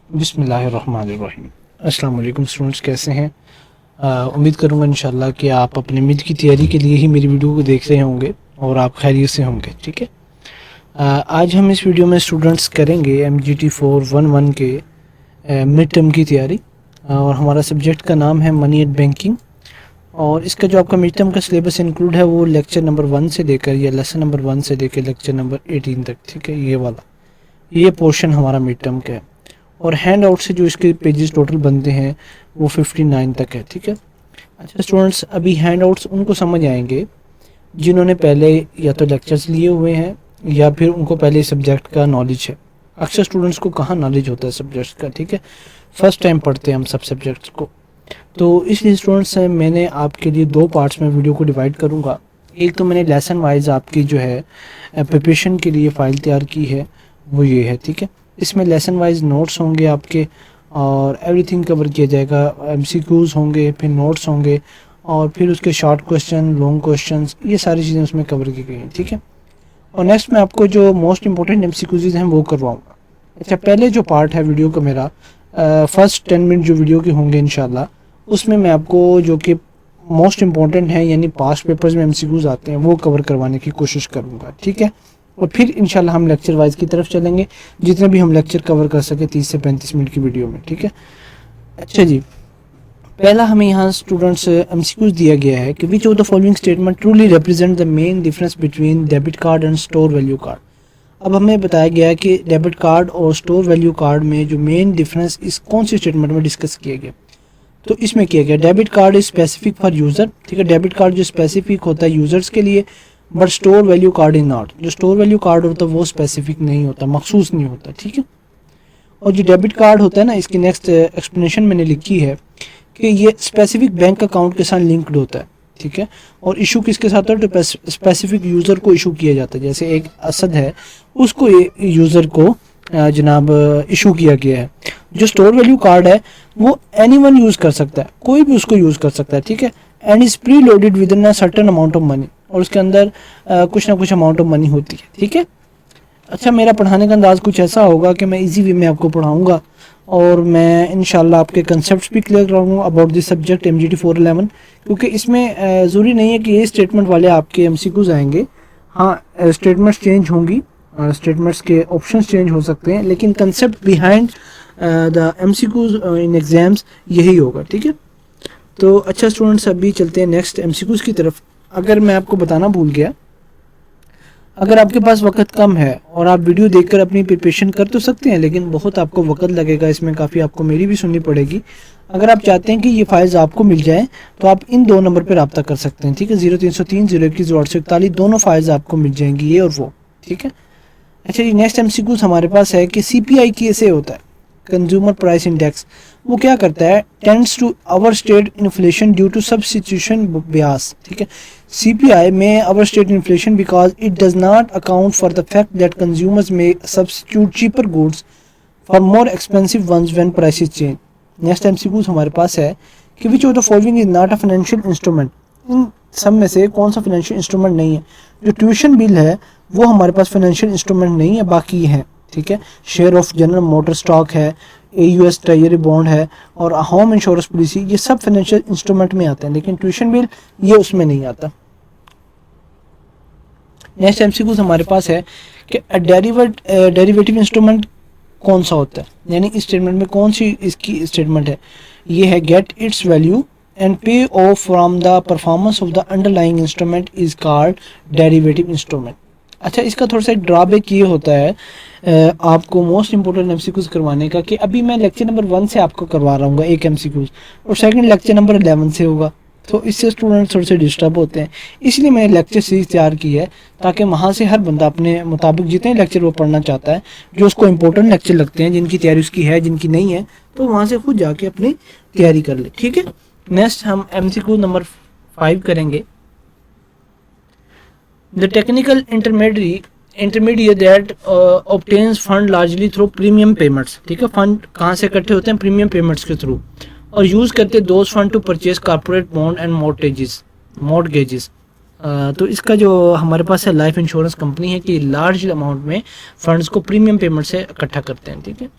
बिस्मिल्लाहिर्रहमानिर्रहीम। अस्सलाम वालेकुम स्टूडेंट्स, कैसे हैं? उम्मीद करूँगा इंशाल्लाह कि आप अपने मिड की तैयारी के लिए ही मेरी वीडियो को देख रहे होंगे और आप खैरियत से होंगे। ठीक है, आज हम इस वीडियो में स्टूडेंट्स करेंगे MGT 411 के मिड टर्म की तैयारी और हमारा सब्जेक्ट का नाम है मनी एंड बैंकिंग। और इसका जो आपका मिड टर्म का सिलेबस इंक्लूड है वो लेक्चर नंबर 1 से लेकर या लेसन नंबर 1 से लेकर लेक्चर नंबर 18 तक। ठीक है, ये पोर्शन हमारा मिड टर्म का है और हैंड आउट से जो इसके पेजेस टोटल बनते हैं वो 59 तक है। ठीक है, अच्छा स्टूडेंट्स, अभी हैंड आउट्स उनको समझ आएंगे जिन्होंने पहले या तो लेक्चर्स लिए हुए हैं या फिर उनको पहले सब्जेक्ट का नॉलेज है। अक्सर स्टूडेंट्स को कहाँ नॉलेज होता है सब्जेक्ट्स का। ठीक है, फर्स्ट टाइम पढ़ते हैं हम सब सब्जेक्ट्स को, तो इसलिए स्टूडेंट्स मैंने आपके लिए दो पार्ट्स में वीडियो को डिवाइड करूँगा। एक तो मैंने लेसन वाइज आपकी जो है प्रिपरेशन के लिए फ़ाइल तैयार की है, वो ये है। ठीक है, इसमें लेसन वाइज नोट्स होंगे आपके और एवरीथिंग कवर किया जाएगा। MCQs होंगे, फिर नोट्स होंगे और फिर उसके शॉर्ट क्वेश्चन, लॉन्ग क्वेश्चंस, ये सारी चीज़ें उसमें कवर की गई हैं। ठीक है, और नेक्स्ट मैं आपको जो मोस्ट इंपॉर्टेंट MCQs हैं वो करवाऊँगा। अच्छा, पहले जो पार्ट है वीडियो का मेरा फर्स्ट 10 मिनट जो वीडियो के होंगे इंशाल्लाह, उसमें मैं आपको जो कि मोस्ट इंपॉर्टेंट है यानी पास्ट पेपर्स में MCQs आते हैं वो कवर करवाने की कोशिश करूँगा। ठीक है, और फिर इंशाल्लाह हम लेक्चर वाइज की तरफ चलेंगे, जितने भी हम लेक्चर कवर कर सके 30 से 35 मिनट की वीडियो में। ठीक है, अच्छा जी, पहला हमें यहाँ स्टूडेंट्स MCQs दिया गया है कि which of the following statement truly represent the main difference between debit card and store value card. अब हमें बताया गया है कि डेबिट कार्ड और स्टोर वैल्यू कार्ड में जो मेन डिफरेंस इस कौन सी स्टेटमेंट में डिस्कस किया गया। तो इसमें किया गया debit card is specific for user. ठीक है, डेबिट कार्ड जो स्पेसिफिक होता है यूज़र्स के लिए, but store value card is not. जो स्टोर वैल्यू कार्ड होता है वो स्पेसिफिक नहीं होता, मखसूस नहीं होता। ठीक है, और जो डेबिट कार्ड होता है ना, इसकी नेक्स्ट एक्सप्लेनेशन मैंने लिखी है कि ये स्पेसिफिक बैंक अकाउंट के साथ लिंक्ड होता है। ठीक है, और इशू किसके साथ होता है, तो स्पेसिफिक यूज़र को इशू किया जाता है। जैसे एक असद है, उसको यूज़र को जनाब इशू किया गया है। जो स्टोर वैल्यू कार्ड है वो एनीवन यूज़ कर सकता है, कोई भी उसको यूज़ कर सकता है। ठीक है, and is pre loaded with in a certain amount of money, और उसके अंदर कुछ ना कुछ अमाउंट ऑफ मनी होती है। ठीक है, अच्छा, मेरा पढ़ाने का अंदाज़ कुछ ऐसा होगा कि मैं इजी वे में आपको पढ़ाऊँगा और मैं इंशाल्लाह आपके कंसेप्ट्स भी क्लियर कराऊंगा अबाउट दिस सब्जेक्ट MGT 411, क्योंकि इसमें ज़रूरी नहीं है कि ये स्टेटमेंट वाले आपके MCQs आएंगे। हाँ, स्टेटमेंट्स चेंज होंगी, स्टेटमेंट्स के ऑप्शंस चेंज हो सकते हैं, लेकिन concept behind the MCQs in exams यही होगा। ठीक है, तो अच्छा स्टूडेंट्स, अभी चलते हैं नेक्स्ट MCQs की तरफ। अगर मैं आपको बताना भूल गया, अगर आपके पास वक्त कम है और आप वीडियो देखकर अपनी प्रिपरेशन कर तो सकते हैं, लेकिन बहुत आपको वक्त लगेगा, इसमें काफ़ी आपको मेरी भी सुननी पड़ेगी। अगर आप चाहते हैं कि ये फाइल्स आपको मिल जाएं तो आप इन दो नंबर पर रब्ता कर सकते हैं। ठीक है, 0303 021 841, दोनों फाइल्स आपको मिल जाएंगी, ये और वो। ठीक है, अच्छा जी, नेक्स्ट MCQs हमारे पास है कि CPI कैसे होता है, कंज्यूमर प्राइस इंडेक्स। वो क्या करता है, tends to overstate inflation due to substitution bias. ठीक है, CPI में overstate inflation because it does not account for the fact that consumers may substitute cheaper goods for more expensive ones when prices change. Next MCQs हमारे पास है कि which of the following is not a financial instrument. इन सब में से कौन सा फाइनेंशियल इंस्ट्रूमेंट नहीं है। जो ट्यूशन बिल है वो हमारे पास फाइनेंशियल इंस्ट्रूमेंट नहीं है, बाकी है। ठीक है, share of general motor stock है, AUS ट्रेजरी बॉन्ड है और होम इंश्योरेंस पॉलिसी, ये सब फाइनेंशियल इंस्ट्रूमेंट में आते हैं, लेकिन ट्यूशन बिल ये उसमें नहीं आता। नेक्स्ट MCQs हमारे पास है कि डेरिवेटिव इंस्ट्रूमेंट कौन सा होता है, यानी इस स्टेटमेंट में कौन सी इसकी स्टेटमेंट है। ये है गेट इट्स वैल्यू एंड पे of from the performance of the underlying instrument is called derivative instrument. अच्छा, इसका थोड़ा सा ड्रॉबैक ये होता है आपको मोस्ट इंपोर्टेंट MCQs करवाने का कि अभी मैं लेक्चर नंबर 1 से आपको करवा रहा हूँ एक MCQs और सेकंड लेक्चर नंबर 11 से होगा, तो इससे स्टूडेंट थोड़े से डिस्टर्ब होते हैं। इसलिए मैंने लेक्चर सीरीज तैयार की है ताकि वहाँ से हर बंदा अपने मुताबिक जितने लेक्चर वो पढ़ना चाहता है, जो उसको इंपॉर्टेंट लेक्चर लगते हैं, जिनकी तैयारी उसकी है, जिनकी नहीं है, तो वहाँ से खुद जाके अपनी तैयारी कर ले। ठीक है, नेक्स्ट हम MCQ नंबर 5 करेंगे। The technical intermediate that obtains fund largely through premium payments. ठीक है, फंड कहाँ से इकट्ठे होते हैं, प्रीमियम पेमेंट्स के थ्रू, और यूज़ करते हैं those fund to purchase corporate bond and mortgages. तो इसका जो हमारे पास है लाइफ इंश्योरेंस कंपनी है कि लार्ज अमाउंट में फंड्स को प्रीमियम पेमेंट से इकट्ठा करते हैं। ठीक है,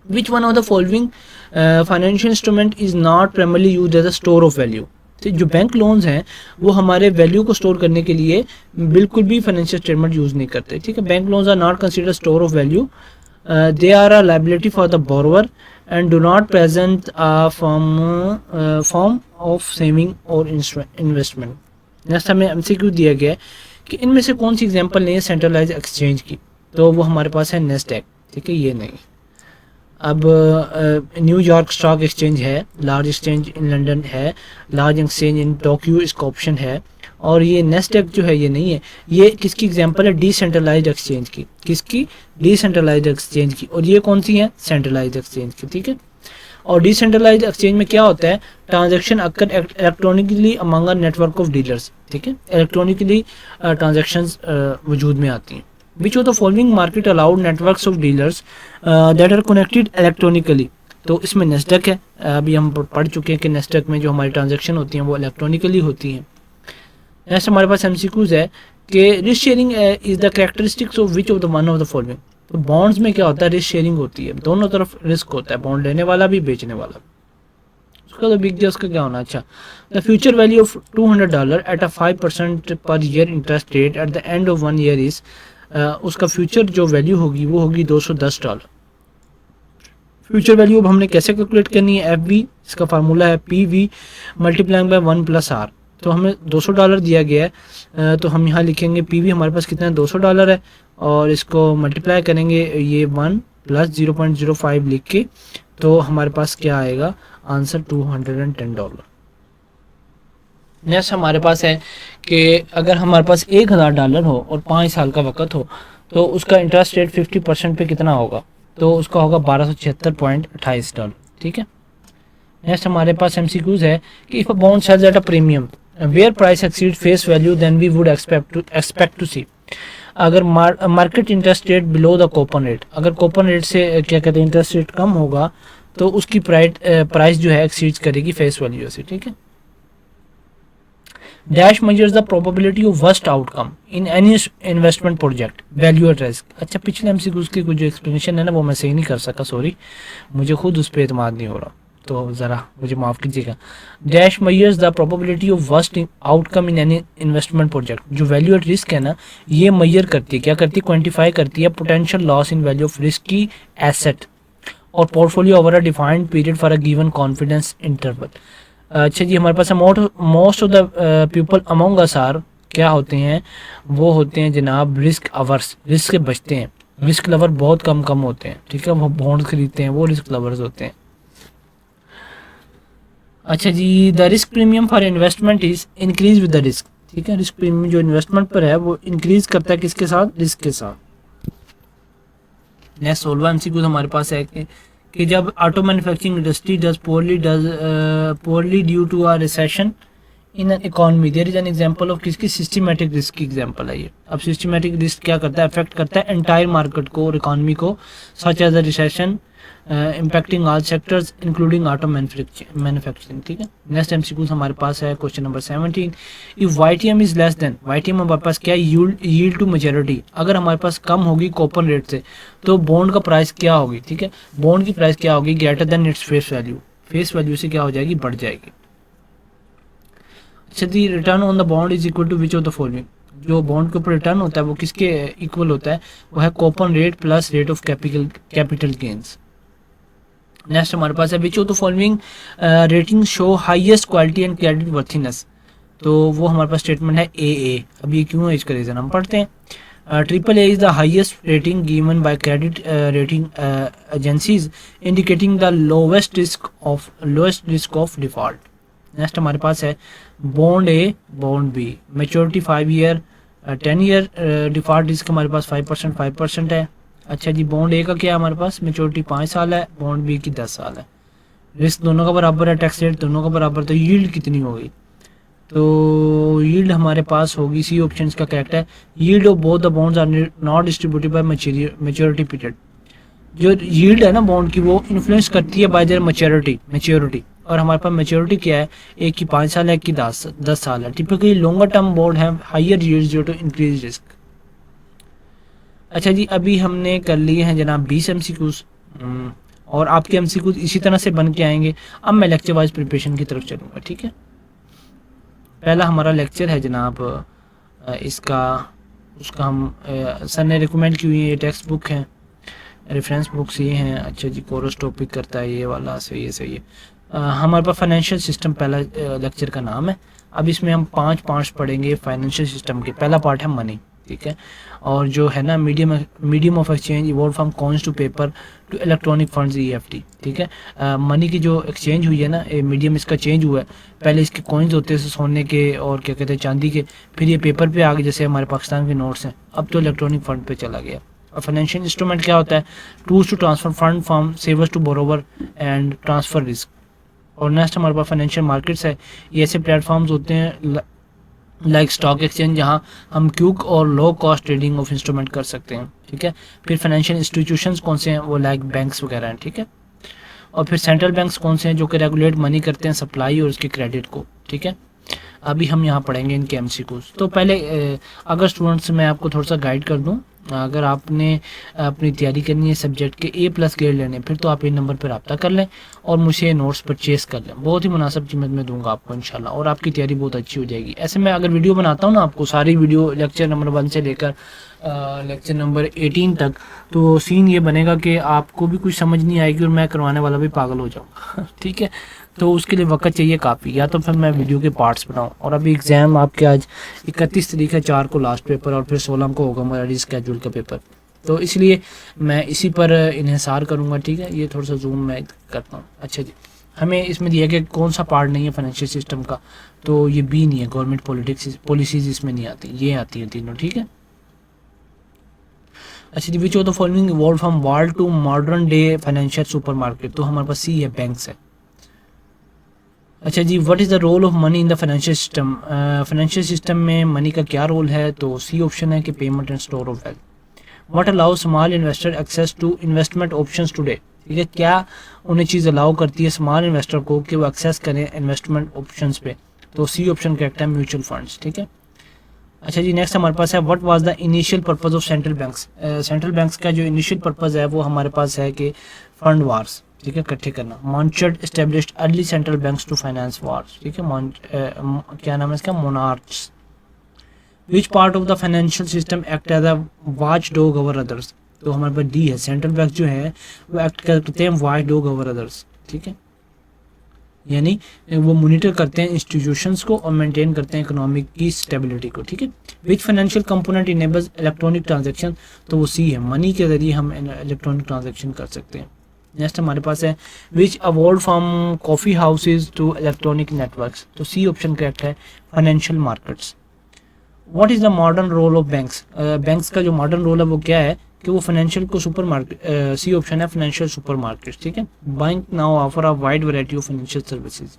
which one of the following financial instrument is not primarily used as a store of value. तो जो बैंक लोन्स हैं वो हमारे वैल्यू को स्टोर करने के लिए बिल्कुल भी फाइनेंशियल स्टेटमेंट यूज़ नहीं करते, ठीक है। Bank loans are not consider store of value, they are a liability for the borrower and do not present a form of saving or investment। Next हमें MCQ दिया गया है कि इनमें से कौन सी एग्जांपल नहीं है सेंट्रलाइज एक्सचेंज की, तो वो हमारे पास है नेस्डैक, ठीक है, ये नहीं। अब न्यूयॉर्क स्टॉक एक्सचेंज है, लार्ज एक्सचेंज इन लंदन है, लार्ज एक्सचेंज इन टोक्यो इसका ऑप्शन है, और ये नेस्डैक जो है ये नहीं है। ये किसकी एग्जांपल है? डिसेंट्रलाइज्ड एक्सचेंज की। किसकी? डिसेंट्रलाइज्ड एक्सचेंज की। और ये कौन सी है? सेंट्रलाइज्ड एक्सचेंज की, ठीक है। और डिसेंट्रलाइज्ड एक्सचेंज में क्या होता है? Transaction occur electronically among a network of dealers, ठीक है, इलेक्ट्रॉनिकली ट्रांजैक्शंस वजूद में आती हैं। Which of the following market allowed networks of dealers that are connected electronically. तो इसमें नेस्डैक है, अभी हम पढ़ चुके हैं कि नेस्डैक में जो हमारी ट्रांजैक्शन होती हैं वो इलेक्ट्रॉनिकली होती हैं। नेक्स्ट हमारे पास MCQs है कि risk sharing is the characteristics of which of the one of the following. तो बॉन्ड्स में क्या होता है? रिस्क शेयरिंग होती है, दोनों तरफ रिस्क होता है, बॉन्ड लेने वाला भी बेचने वाला भी। उसका तो बिग उसका क्या होना? अच्छा, the future value of $200 at a 5% per year interest rate at the end of 1 year is, उसका फ्यूचर जो वैल्यू होगी वो होगी $210। फ्यूचर वैल्यू अब हमने कैसे कैलकुलेट करनी है? FV, इसका फार्मूला है PV मल्टीप्लाइंग बाय 1 + R। तो हमें $200 दिया गया है, तो हम यहाँ लिखेंगे PV हमारे पास कितना है? $200 है, और इसको मल्टीप्लाई करेंगे ये 1 + 0.05 लिख के, तो हमारे पास क्या आएगा? आंसर $210। नेक्स्ट हमारे पास है कि अगर हमारे पास $1000 हो और 5 साल का वक़्त हो तो उसका इंटरेस्ट रेट 50% पे कितना होगा? तो उसका होगा $1276.28, ठीक है। नेक्स्ट हमारे पास MCQs है कि if a bond sells at a premium where price exceed face value then we would expect to see. अगर market interest rate below the coupon rate, अगर कूपन रेट से क्या कहते हैं इंटरेस्ट रेट कम होगा तो उसकी प्राइस जो है एक्सीड करेगी फेस वैल्यू से, ठीक है। Dash measures the probability of worst outcome in any investment project, value at risk. अच्छा, पिछले MCQs की कुछ जो एक्सप्लेनेशन है ना वो मैं सही नहीं कर सका, सॉरी, मुझे खुद उस पर एतमाद नहीं हो रहा, तो ज़रा मुझे माफ़ कीजिएगा। Dash measures the probability of worst outcome in any investment project. जो वैल्यू एट रिस्क है ना ये मेजर करती है, क्या करती है? क्वान्टिफाई करती है potential loss in value of risk की एसेट और portfolio over a defined period for a given confidence interval. अच्छा जी, हमारे पास most of the people among us are क्या होते हैं? वो होते हैं जनाब रिस्क अवर्स, रिस्क से बचते हैं। रिस्क लवर बहुत कम होते हैं, ठीक है, वो बॉन्ड खरीदते हैं, वो रिस्क लवर्स होते हैं। अच्छा जी, the risk premium for investment is increase with the risk, ठीक है। रिस्क प्रीमियम जो इन्वेस्टमेंट पर है वो इंक्रीज करता है किसके साथ? रिस्क के साथ। नेक्स्ट 16 MCQ हमारे पास है कि जब auto manufacturing industry does poorly due to a recession in an economy there is an example of किसकी? सिस्टमैटिक रिस्क की एग्जांपल है ये। अब सिस्टमैटिक रिस्क क्या करता है? अफेक्ट करता है एंटायर मार्केट को और इकोनॉमी को, such as a recession impacting all sectors including auto manufacturing, ठीक है। नेक्स्ट MCQ हमारे पास है question number 17, if YTM is less than, YTM हमारे पास क्या है? Yield to maturity. अगर हमारे पास कम होगी कूपन रेट से तो बॉन्ड का प्राइस क्या होगी? ठीक है, बॉन्ड की प्राइस क्या होगी? Greater than its face value, face value से क्या हो जाएगी? बढ़ जाएगी। अच्छा जी, return on the bond is equal to which of the following. जो बॉन्ड के ऊपर रिटर्न होता है वो किसके इक्वल होता है? वो है coupon rate plus rate of capital gains. Next हमारे पास है which of the following rating show highest quality and credit worthiness. तो वो हमारे पास स्टेटमेंट है AA। अब ये क्यों है इसका रीज़न हम पढ़ते हैं। AAA is the highest rating given by credit rating agencies indicating the lowest risk of default. Next हमारे पास है bond A bond B, maturity 5 year 10 year, default risk हमारे पास 5% है। अच्छा जी, बॉन्ड A का क्या है हमारे पास? मेच्योरिटी 5 साल है, बॉन्ड B की 10 साल है। रिस्क दोनों का बराबर है, टैक्स रेट दोनों का बराबर, तो यील्ड कितनी होगी? तो यील्ड हमारे पास होगी, सी ऑप्शन का करेक्ट है, yield of both the bonds are not distributed by maturity period. जो यील्ड है ना बॉन्ड की वो इन्फ्लुएंस करती है बाय देयर मैच्योरिटी, और हमारे पास मैच्योरिटी क्या है? एक की 5 साल है, एक की 10 साल है। टिपिकली लॉन्गर टर्म बॉन्ड है higher yield due to increase risk. अच्छा जी, अभी हमने कर लिए हैं जनाब 20 MCQs। और आपके एमसीक्यू इसी तरह से बन के आएंगे। अब मैं लेक्चर वाइज प्रिपरेशन की तरफ चलूँगा, ठीक है। पहला हमारा लेक्चर है जनाब इसका, उसका हम सर ने रिकमेंड की हुई है, ये टेक्स्ट बुक है, रेफरेंस बुक्स ये हैं। अच्छा जी, कोरस टॉपिक करता है ये वाला, सही है सही है। हमारे पास फाइनेंशियल सिस्टम पहला लेक्चर का नाम है। अब इसमें हम 5 पार्ट्स पढ़ेंगे फाइनेंशियल सिस्टम के। पहला पार्ट है मनी, ठीक है, और जो है ना medium of exchange evolve from coins to paper to electronic funds EFT, ठीक है। मनी की जो एक्सचेंज हुई है ना, मीडियम इसका चेंज हुआ है। पहले इसके कॉइन्स होते थे सोने के और क्या कहते हैं चांदी के, फिर ये पेपर पे आ गए जैसे हमारे पाकिस्तान के नोट्स हैं, अब तो इलेक्ट्रॉनिक फंड पे चला गया। और फाइनेंशियल इंस्ट्रूमेंट क्या होता है? Tools to transfer fund from savers to borrower and transfer risk. और नेक्स्ट हमारे पास फाइनेंशियल मार्केट्स है। ये ऐसे प्लेटफॉर्म्स होते हैं लाइक स्टॉक एक्सचेंज जहां हम क्विक और low cost trading of instrument कर सकते हैं, ठीक है। फिर फाइनेंशियल इंस्टीट्यूशंस कौन से हैं? वो लाइक बैंक्स वगैरह हैं, ठीक है। और फिर सेंट्रल बैंक्स कौन से हैं? जो कि रेगुलेट मनी करते हैं सप्लाई और उसके क्रेडिट को, ठीक है। अभी हम यहाँ पढ़ेंगे इनके MCQs। तो पहले अगर स्टूडेंट्स मैं आपको थोड़ा सा गाइड कर दूँ, अगर आपने अपनी तैयारी करनी है सब्जेक्ट के A+ ग्रेड लेने, फिर तो आप इन नंबर पर रब्ता कर लें और मुझे नोट्स परचेस कर लें। बहुत ही मुनासिब कीमत में दूंगा आपको इंशाल्लाह, और आपकी तैयारी बहुत अच्छी हो जाएगी। ऐसे मैं अगर वीडियो बनाता हूँ ना आपको, सारी वीडियो लेक्चर नंबर 1 से लेकर लेक्चर नंबर 18 तक, तो सीन ये बनेगा कि आपको भी कुछ समझ नहीं आएगी और मैं करवाने वाला भी पागल हो जाऊँगा ठीक है। तो उसके लिए वक्त चाहिए काफ़ी, या तो फिर मैं वीडियो के पार्ट्स बनाऊँ। और अभी एग्ज़ाम आपके आज 31 तारीख है, 4 को लास्ट पेपर और फिर 16 को होगा हमारा रिस्केड्यूल का पेपर, तो इसलिए मैं इसी पर इन्हिसार करूँगा, ठीक है। ये थोड़ा सा जूम मैं करता हूँ। अच्छा जी, हमें इसमें दिया कि कौन सा पार्ट नहीं है फाइनेंशियल सिस्टम का, तो ये B नहीं है, गवर्नमेंट पॉलिसीज इसमें नहीं आती, ये आती हैं तीनों, ठीक है। अच्छा जी, which of the following evolve from world to modern day financial supermarket, तो हमारे पास C है, बैंक्स है। अच्छा जी, what is the role of money in the financial system, financial system में मनी का क्या रोल है? तो C ऑप्शन है कि payment and store of wealth. What allow small investor access to investment options today, ठीक है, क्या उन्हें चीज़ अलाउ करती है स्मॉल इन्वेस्टर को कि वो एक्सेस करें इन्वेस्टमेंट ऑप्शंस पे? तो C ऑप्शन करेक्ट है, म्यूचुअल फंड्स, ठीक है। अच्छा जी, नेक्स्ट हमारे पास है what was the initial purpose of central banks. Central banks का जो इनिशियल पर्पस है वो हमारे पास है कि फंड वार्स, ठीक है, इकट्ठे करना। Monarchs established early central banks to finance wars, ठीक है। क्या नाम है इसका? Monarchs. Which part of the financial system act as a watch dog over others, तो हमारे पास D है। सेंट्रल बैंक जो है वो एक्ट करते हैं वॉच डॉग ओवर अदर्स, ठीक है, यानी वो मॉनिटर करते हैं इंस्टीट्यूशंस को और मेंटेन करते हैं इकोनॉमिक की स्टेबिलिटी को, ठीक है। Which financial component enables electronic transaction, तो वो C है, मनी के जरिए हम इलेक्ट्रॉनिक ट्रांजैक्शन कर सकते हैं। नेक्स्ट हमारे पास है which evolve from coffee houses to electronic networks, तो C ऑप्शन करेक्ट है, financial markets. What is the modern role of banks, banks का जो मॉडर्न रोल है वो क्या है कि वो फाइनेंशियल को सुपर मार्केट, C ऑप्शन है, फाइनेंशियल सुपर मार्केट्स, ठीक है। Bank now offer a wide variety of financial services.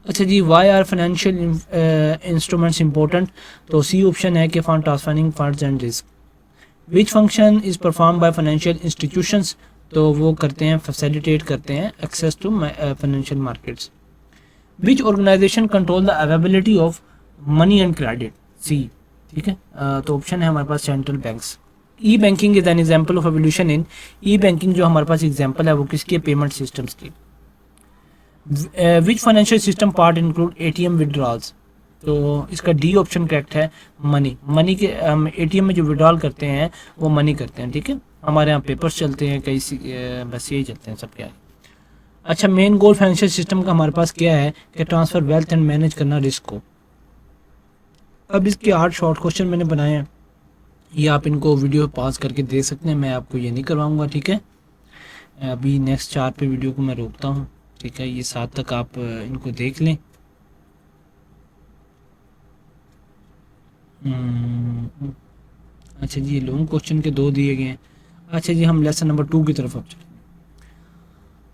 अच्छा जी, why are financial instruments important, तो C ऑप्शन है कि for transferring funds and risk. Which function is perform by financial institutions, तो वो करते हैं, फैसिलिटेट करते हैं access to financial markets. Which organisation control the availability of money and credit, C, ठीक है। तो ऑप्शन है हमारे पास central banks. E banking is an example of evolution in, e banking जो हमारे पास एग्जाम्पल है वो किसकी है? पेमेंट सिस्टम्स की। Which financial system part include ATM withdrawals, तो इसका D ऑप्शन करेक्ट है, मनी। मनी के हम ATM में जो विड्रॉल करते हैं वो मनी करते हैं, ठीक है। हमारे यहाँ पेपर्स चलते हैं कई, बस यही चलते हैं सब क्या है। अच्छा, मेन गोल फाइनेंशियल सिस्टम का हमारे पास क्या है कि ट्रांसफर वेल्थ एंड मैनेज करना रिस्क को। अब इसके 8 शॉर्ट क्वेश्चन मैंने बनाए हैं, ये आप इनको वीडियो पॉज करके देख सकते हैं, मैं आपको ये नहीं करवाऊंगा, ठीक है। अभी नेक्स्ट 4 पे वीडियो को मैं रोकता हूँ, ठीक है। ये 7 तक आप इनको देख लें। अच्छा जी, ये लॉन्ग क्वेश्चन के 2 दिए गए हैं। अच्छा जी, हम लेसन नंबर 2 की तरफ अब चलेंगे।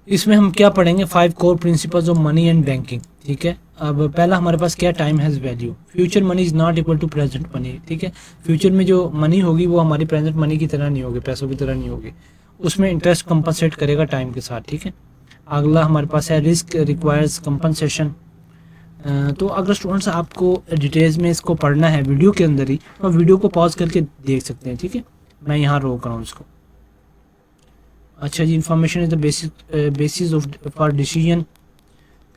इसमें हम क्या पढ़ेंगे? 5 core principles of money and banking, ठीक है। अब पहला हमारे पास क्या? Time has value. Future money is not equal to present money, ठीक है। फ्यूचर में जो मनी होगी वो हमारी प्रेजेंट मनी की तरह नहीं होगी, पैसों की तरह नहीं होगी, उसमें इंटरेस्ट कंपनसेट करेगा टाइम के साथ, ठीक है। अगला हमारे पास है रिस्क रिक्वायर्स कंपनसेशन। तो अगर स्टूडेंट्स आपको डिटेल्स में इसको पढ़ना है वीडियो के अंदर ही, तो वीडियो को पॉज करके देख सकते हैं, ठीक है। मैं यहाँ रोक रहा हूँ इसको। अच्छा जी, information is the basis of for decision.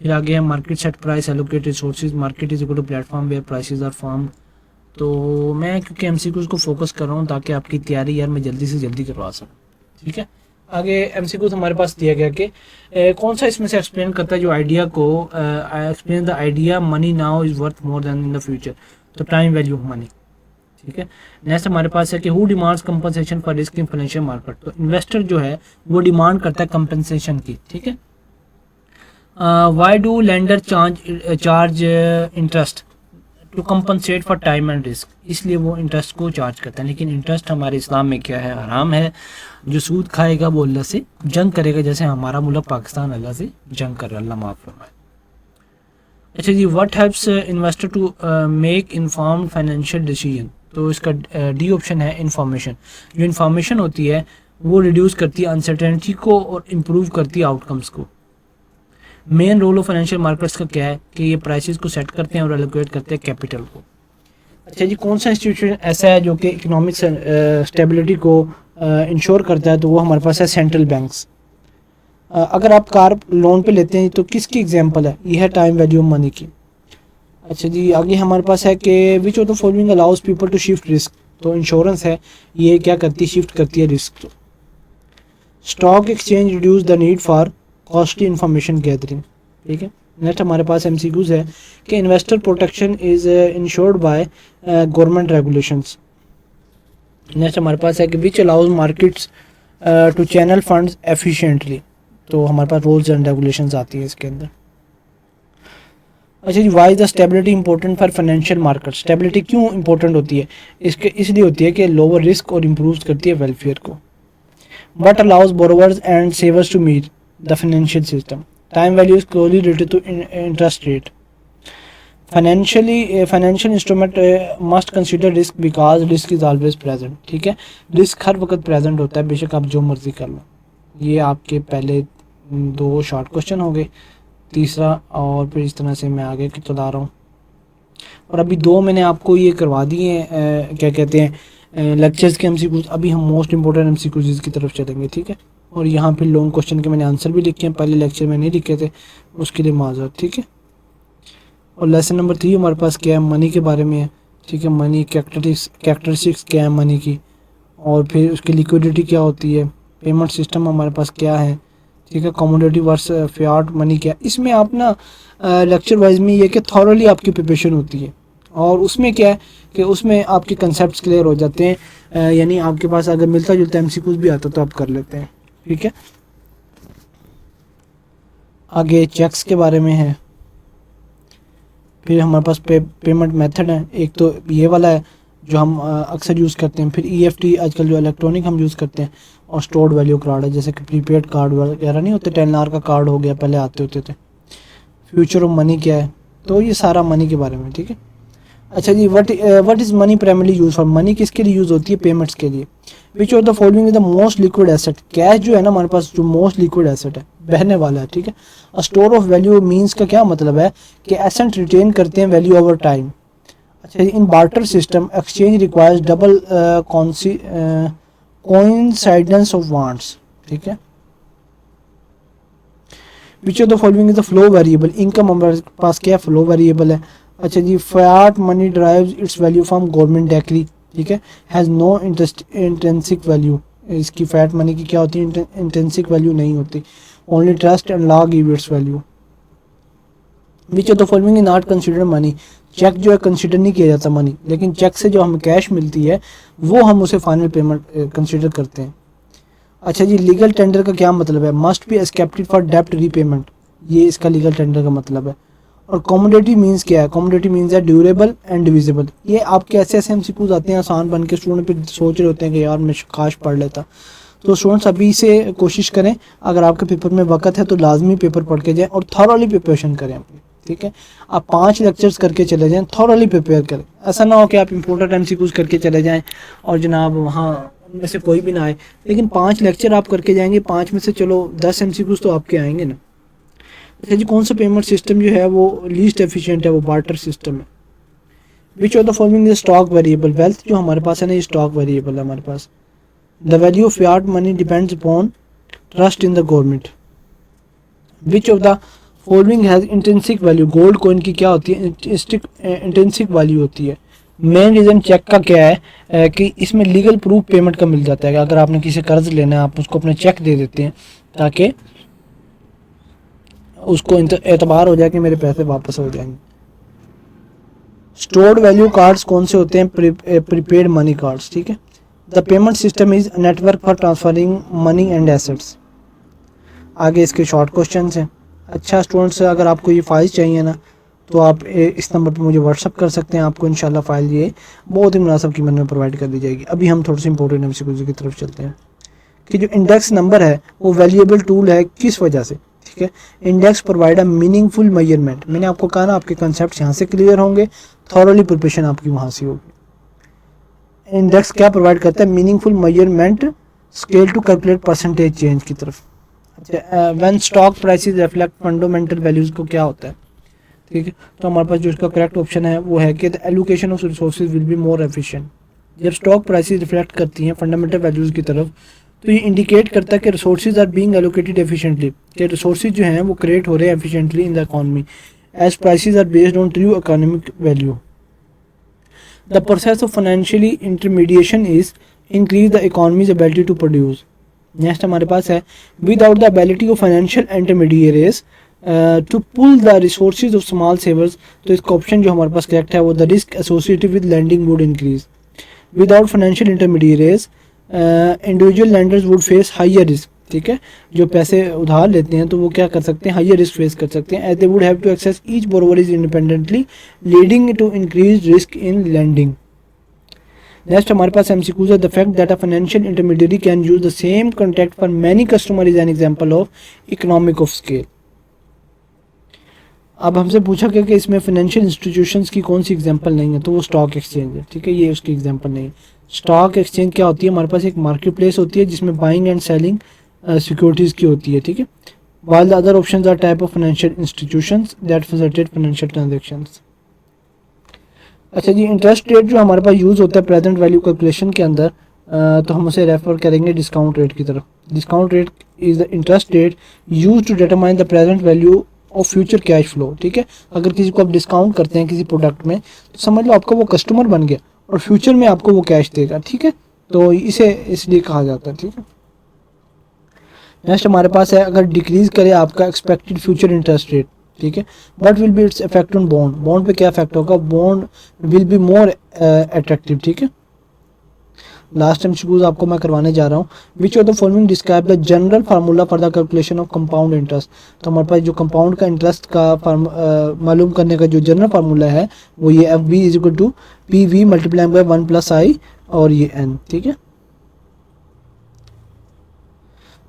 फिर आगे है market set price allocate resources, market is equal to platform where prices are form. तो मैं क्योंकि एमसीक्यूज को फोकस कर रहा हूँ ताकि आपकी तैयारी यार मैं जल्दी से जल्दी करवा सकूँ, ठीक है। आगे एमसीक्यूज हमारे पास दिया गया कि कौन सा इसमें से एक्सप्लेन करता है जो आइडिया को explain the idea money now is worth more then in the future. तो टाइम वैल्यू ऑफ मनी, ठीक है। नेक्स्ट हमारे पास है कि who demands compensation for risk in financial market. तो इन्वेस्टर जो है वो डिमांड करता है कंपनसेशन की, ठीक है। Why do lender charge interest to compensate for time and risk. इसलिए वो इंटरेस्ट को चार्ज करता है, लेकिन इंटरेस्ट हमारे इस्लाम में क्या है, हराम है। जो सूद खाएगा वो अल्लाह से जंग करेगा, जैसे हमारा मुल्क पाकिस्तान अल्लाह से जंग कर रहा है, अल्लाह माफ़ फरमाए। अच्छा जी, what helps investor to make informed financial decision. तो इसका डी ऑप्शन है इंफॉर्मेशन। जो इन्फॉर्मेशन होती है वो रिड्यूस करती है अनसर्टेनिटी को और इम्प्रूव करती है आउटकम्स को। Main role of financial markets का क्या है कि ये प्राइसेस को सेट करते हैं और एलोकेट करते हैं कैपिटल को। अच्छा जी, कौन सा इंस्टीट्यूशन ऐसा है जो कि इकोनॉमिक स्टेबिलिटी को इंश्योर करता है। तो वो हमारे पास है सेंट्रल बैंक्स। अगर आप कार लोन पे लेते हैं तो किसकी एग्जांपल है, ये है टाइम वैल्यू ऑफ मनी की। अच्छा जी, आगे हमारे पास है कि which of the following allows people to shift risk. तो इंश्योरेंस है, ये क्या करती है, शिफ्ट करती है risk. Stock exchange reduce the need for costly information gathering, ठीक है। नेक्स्ट हमारे पास एमसीक्यूज है कि investor protection is insured by government regulations. Next हमारे पास है कि which allows markets to channel funds efficiently. तो हमारे पास रूल्स एंड रेगुलेशंस आती है इसके अंदर। अच्छा जी, why the stability important for financial market. Stability क्यों इंपॉर्टेंट होती है, इसके इसलिए होती है कि लोअर रिस्क और इम्प्रूव करती है वेलफेयर को। What allows borrowers and savers to meet the financial system. Time value is closely related to interest rate. Financial instrument must consider risk because risk is always present. ठीक है, risk हर वक्त present होता है, बेशक आप जो मर्जी कर लो। ये आपके पहले 2 शॉर्ट क्वेश्चन हो गए, तीसरा और फिर इस तरह से मैं आगे चला रहा हूँ। और अभी 2 मैंने आपको ये करवा दिए हैं, क्या कहते हैं, लेक्चर्स के एमसीक्यूज। अभी हम मोस्ट इंपॉर्टेंट एमसीक्यूज की तरफ चलेंगे, ठीक है। और यहाँ फिर लॉन्ग क्वेश्चन के मैंने आंसर भी लिखे हैं, पहले लेक्चर में नहीं लिखे थे, उसके लिए माजरत, ठीक है। और लेसन नंबर 3 हमारे पास क्या है, मनी के बारे में है, ठीक है। मनी कैरेक्टरिस्टिक्स क्या है मनी की, और फिर उसकी लिक्विडिटी क्या होती है, पेमेंट सिस्टम हमारे पास क्या है, ठीक है। कमोडिटी वर्स फियाट मनी क्या। इसमें आप ना लेक्चर वाइज में ये कि थॉरली आपकी प्रिपरेशन होती है, और उसमें क्या है कि उसमें आपके कंसेप्ट क्लियर हो जाते हैं, यानी आपके पास अगर मिलता जुलता एमसीक्यूज भी आता तो आप कर लेते हैं, ठीक है। आगे चेक्स के बारे में है, फिर हमारे पास पेमेंट मेथड है। एक तो ये वाला है जो हम अक्सर यूज़ करते हैं, फिर EFT आजकल जो इलेक्ट्रॉनिक हम यूज़ करते हैं, और स्टोर्ड वैल्यू कार्ड है, जैसे कि प्रीपेड कार्ड वगैरह नहीं होते, 10 लाख का कार्ड हो गया, पहले आते होते थे। फ्यूचर ऑफ मनी क्या है, तो ये सारा मनी के बारे में, ठीक है। अच्छा जी, what is money primarily use for. Money किसके लिए यूज़ होती है, पेमेंट्स के लिए। Which of the following is the most liquid asset. Cash जो है ना हमारे पास जो मोस्ट लिक्विड एसेट है, बहने वाला है, ठीक है। अ स्टोर ऑफ वैल्यू मीन्स का क्या मतलब है कि एसेट रिटेन करते हैं वैल्यू ओवर टाइम। अच्छा, in barter system exchange requires double coincidence of wants, ठीक है। Which of the following is the flow variable. Income हमारे पास क्या फ्लो वेरिएबल है। अच्छा जी, fiat money drives its value from government decree, ठीक है, हैज़ नो इंटेंसिक वैल्यू। इसकी फैट मनी की क्या होती है, इंटेंसिक वैल्यू नहीं होती, only trust and law give its value. Which of the following is not considered money. Check जो है कंसिडर नहीं किया जाता मनी, लेकिन चेक से जो हमें कैश मिलती है वो हम उसे फाइनल पेमेंट कंसिडर करते हैं। अच्छा जी, लीगल टेंडर का क्या मतलब है, मस्ट बी एक्सेप्टेड फॉर डेप्ट रीपेमेंट, ये इसका लीगल टेंडर का मतलब है। और कमोडिटी मीन्स क्या है, कमोडिटी मीन्स है ड्यूरेबल एंड डिविजिबल। ये आपके ऐसे ऐसे एमसीक्यूज आते हैं आसान बन के, स्टूडेंट फिर सोच रहे होते हैं कि यार मैं काश पढ़ लेता। तो स्टूडेंट्स अभी से कोशिश करें, अगर आपके पेपर में वक्त है तो लाजमी पेपर पढ़ के जाएं और थॉरली प्रिपरेशन करें अपनी, ठीक है। आप 5 लेक्चर्स करके चले जाएं, थॉरली प्रिपेयर करें। ऐसा ना हो कि आप इंपॉर्टेंट एमसीक्यूज करके चले जाएं और जनाब वहाँ उनमें से कोई भी ना आए, लेकिन 5 लेक्चर आप करके जाएंगे, 5 में से चलो 10 एमसीक्यूज तो आपके आएंगे ना। अच्छा जी, कौन सा पेमेंट सिस्टम जो है वो लीस्ट एफिशिएंट है, वो बार्टर सिस्टम है। Which of the following is stock variable. Wealth जो हमारे पास है ना, ये स्टॉक वेरिएबल है हमारे पास। The value of fiat money depends upon trust in the government. Which of the following has intrinsic value, gold coin की क्या होती है, इंट्रिंसिक वैल्यू होती है। मेन रीज़न चेक का क्या है कि इसमें लीगल प्रूफ पेमेंट का मिल जाता है। अगर आपने किसी कर्ज लेना है आप उसको अपने चेक दे देते हैं ताकि उसको एतबार हो जाए कि मेरे पैसे वापस हो जाएंगे। स्टोर्ड वैल्यू कार्ड्स कौन से होते हैं, प्रीपेड मनी कार्ड्स, ठीक है। The payment system is network for transferring money and assets. आगे इसके शॉर्ट क्वेश्चन हैं। अच्छा स्टूडेंट्स, अगर आपको ये फाइल चाहिए ना तो आप इस नंबर पर मुझे व्हाट्सअप कर सकते हैं। आपको इंशाल्लाह फाइल ये बहुत ही मुनासिब कीमत में प्रोवाइड कर दी जाएगी। अभी हम थोड़ी सी इंपॉर्टेंट एमसीक्यूज़ की तरफ चलते हैं कि जो इंडेक्स नंबर है वो वैल्यूएबल टूल है किस वजह से, ठीक है। Index provide a meaningful measurement. मैंने आपको कहा ना आपके कंसेप्ट यहाँ से क्लियर होंगे, थॉरोली प्रिपरेशन आपकी वहाँ से होगी। इंडेक्स क्या प्रोवाइड करता है, meaningful measurement scale to calculate percentage change की तरफ। अच्छा, when stock prices reflect fundamental values को क्या होता है, ठीक है। तो हमारे पास जो इसका करेक्ट ऑप्शन है वो है कि the allocation of resources will be more efficient. जब स्टॉक प्राइसेस रिफ्लेक्ट करती हैं फंडामेंटल वैल्यूज़ की तरफ तो ये इंडिकेट करता है कि resources are being allocated efficiently, कि रिसोर्सेज जो हैं वो क्रिएट हो रहे हैं efficiently in the economy as prices are based on true economic value. The process of financially intermediation is increase the economy's ability to produce. Next हमारे पास है without the ability of financial intermediates to pool the resources of small savers. तो इसका option जो हमारे पास correct है वो the risk associated with landing would increase. Without financial intermediates individual landers would face higher risk, ठीक है। जो पैसे उधार लेते हैं तो वो क्या कर सकते हैं, हाइयर रिस्क फेस कर सकते हैं, as they would have to access each borrower is independently leading to increase risk in landing. Next हमारे पास एमसीक्यूज है the fact that a financial intermediary can use the same contract for many customer is an example of economic of scale. अब हमसे पूछा गया कि इसमें financial institutions की कौन सी एग्जांपल नहीं है, तो वो स्टॉक एक्सचेंज है, ठीक है। ये उसकी एग्जांपल नहीं है। स्टॉक एक्सचेंज क्या होती है, हमारे पास एक मार्केट प्लेस होती है जिसमें बाइंग एंड सेलिंग सिक्योरिटीज़ की होती है, ठीक है। while the other options are type of financial institutions that facilitate financial transactions। अच्छा जी, इंटरेस्ट रेट जो हमारे पास यूज़ होता है प्रेजेंट वैल्यू कैलकुलेशन के अंदर तो हम उसे रेफर करेंगे डिस्काउंट रेट की तरफ। Discount rate is the interest rate use to determine the present value of future cash flow, ठीक है। अगर किसी को आप डिस्काउंट करते हैं किसी प्रोडक्ट में तो समझ लो आपका वो कस्टमर बन गया और फ्यूचर में आपको वो कैश देगा, ठीक है। तो इसे इसलिए कहा जाता है, ठीक है। नेक्स्ट हमारे पास है अगर डिक्रीज करे आपका एक्सपेक्टेड फ्यूचर इंटरेस्ट रेट, ठीक है, what will be its effect on bond. Bond पे क्या इफेक्ट होगा, bond will be more attractive, ठीक है। लास्ट टाइम शुरू आपको मैं करवाने जा रहा हूँ विच of the following describe the general formula for the calculation of compound interest. तो हमारे पास जो कंपाउंड का इंटरेस्ट का मालूम करने का जो जनरल फार्मूला है वो ये F B is equal to P V multiply by 1+i और ये n, ठीक है।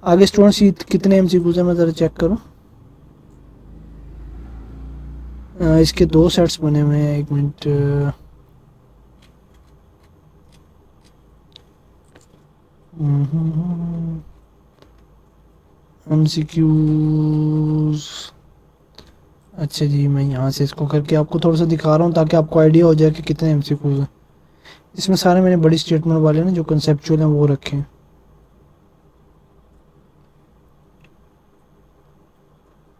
आगे स्टूडेंट्स कितने एमसीक्यूज हैं मैं ज़रा चेक करूँ। इसके 2 सेट्स बने हुए हैं, 1 मिनट। एमसीक्यूज, अच्छा जी, मैं यहाँ से इसको करके आपको थोड़ा सा दिखा रहा हूँ ताकि आपको आइडिया हो जाए कि कितने एमसीक्यूज हैं। इसमें सारे मैंने बड़ी स्टेटमेंट वाले ना जो कंसेप्चुअल हैं वो रखे हैं।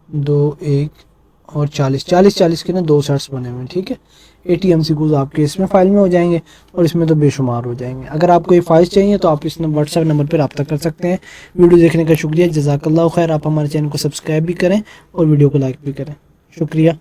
2, 1 और 40 के ना 2 सेट्स बने हुए हैं, ठीक है। 80 एमसीक्यूज आपके इसमें फाइल में हो जाएंगे और इसमें तो बेशुमार हो जाएंगे। अगर आपको ये फाइल चाहिए तो आप इस व्हाट्सएप नंबर पर रब्ता कर सकते हैं। वीडियो देखने का शुक्रिया, जज़ाकल्लाह खैर। आप हमारे चैनल को सब्सक्राइब भी करें और वीडियो को लाइक भी करें। शुक्रिया।